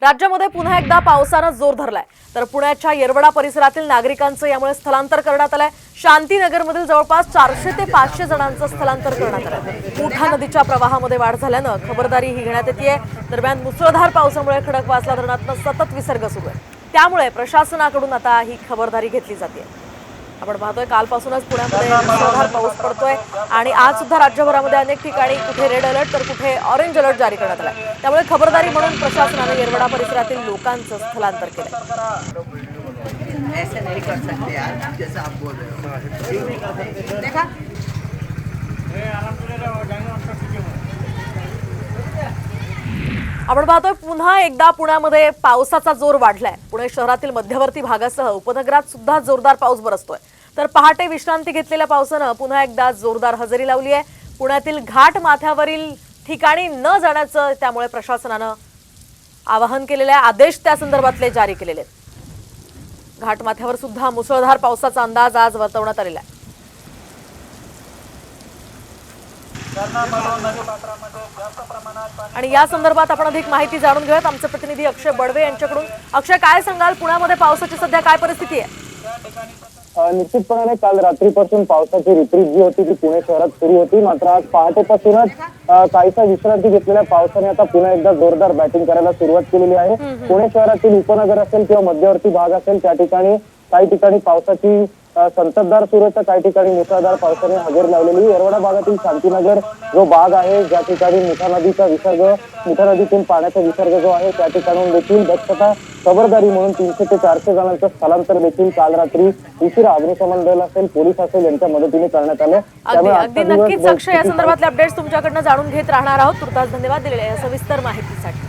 राज्यामध्ये पुन्हा एकदा पावसानं जोर धरलाय तर पुण्याच्या येरवडा परिसरातील नागरिकांचं यामुळे स्थलांतर करण्यात आलंय। शांतीनगरमधील जवळपास 400 ते 500 जणांचं स्थलांतर करण्यात आलंय। मुठा नदीच्या प्रवाहामध्ये वाढ झाल्यानं खबरदारी ही घेण्यात येतेय। दरम्यान मुसळधार पावसामुळे खडकवासला धरणातून सतत विसर्ग सुरू आहे, त्यामुळे प्रशासनाकडून आता ही खबरदारी घेतली जाते। आपण पाहतोय कालपासूनच पुण्यामध्ये मुसळधार पाऊस पडतोय आणि आज सुद्धा राज्यभरामध्ये अनेक ठिकाणी कुठे रेड अलर्ट तर कुठे ऑरेंज अलर्ट जारी करण्यात आलाय। त्यामुळे खबरदारी म्हणून प्रशासनाने येरवडा परिसरातील लोकांचं स्थलांतर केलंय। ऐसे नहीं कर सकते यार, जैसा आप बोल रहे हो। देखा आपण पाहतोय पुन्हा एकदा पुण्यामध्ये पावसाचा जोर वाढलाय। पुणे शहरातील मध्यवर्ती भागासह उपनगरात सुद्धा जोरदार पाऊस बरसतोय। तर पहाटे विश्रांती घेतलेल्या पावसानं पुन्हा एकदा जोरदार हजेरी लावली आहे। पुण्यातील घाट माथ्यावरील ठिकाणी न जाण्याचं त्यामुळे प्रशासनानं आवाहन केलेलं आहे, आदेश त्या संदर्भातले जारी केलेले आहेत। घाट माथ्यावर सुद्धा मुसळधार पावसाचा अंदाज आज वर्तवण्यात आलेला आहे। आणि या संदर्भात आपण अधिक माहिती जाणून घेऊयात आमचे प्रतिनिधी अक्षय बडवे यांच्याकडून। अक्षय, काय सांगाल, पुण्यामध्ये पावसाची सध्या काय परिस्थिती आहे? निश्चितपणे काल रात्रीपासून पावसाची रिपरिप जी होती ती पुणे शहरात सुरू होती। मात्र आज पहाटेपासूनच काहीसा विश्रांती घेतलेल्या पावसाने आता पुन्हा एकदा जोरदार बॅटिंग करायला सुरुवात केलेली आहे। पुणे शहरातील उपनगर असेल किंवा मध्यवर्ती भाग असेल त्या ठिकाणी काही ठिकाणी पावसाची संततधार सुरू आहे, काही ठिकाणी मुसळधार पावसाने हजेरी लावलेली। येरवडा भागातील शांतीनगर जो भाग आहे ज्या ठिकाणी मुठा नदीचा विसर्ग, मुठा नदीतून पाण्याचा विसर्ग जो आहे त्या ठिकाणून देखील दक्षता खबरदारी म्हणून 300 ते 400 जणांचं स्थलांतर देखील काल रात्री उशिरा अग्निशमन दल असेल, पोलीस असेल यांच्या मदतीने करण्यात आलं। अगदी नक्कीच अक्षय, या संदर्भातले अपडेट्स तुमच्याकडनं जाणून घेत राहणार आहोत। तुर्तास धन्यवाद दिलेल्या सविस्तर माहितीसाठी।